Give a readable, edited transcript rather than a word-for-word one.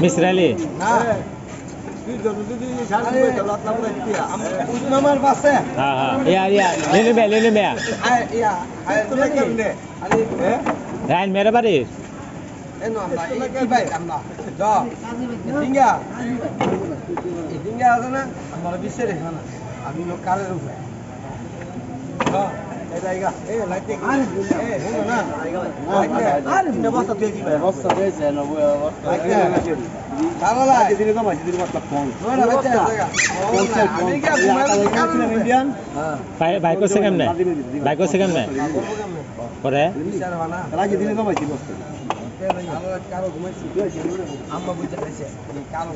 Mr. Ali. Ryan मेरा बारी bike को सेकंड में बाइक को सेकंड में करे राजी दिने कमाইছি বস্তা কালো ঘুমাইছি আম্মা বুঝতে পারছে কালো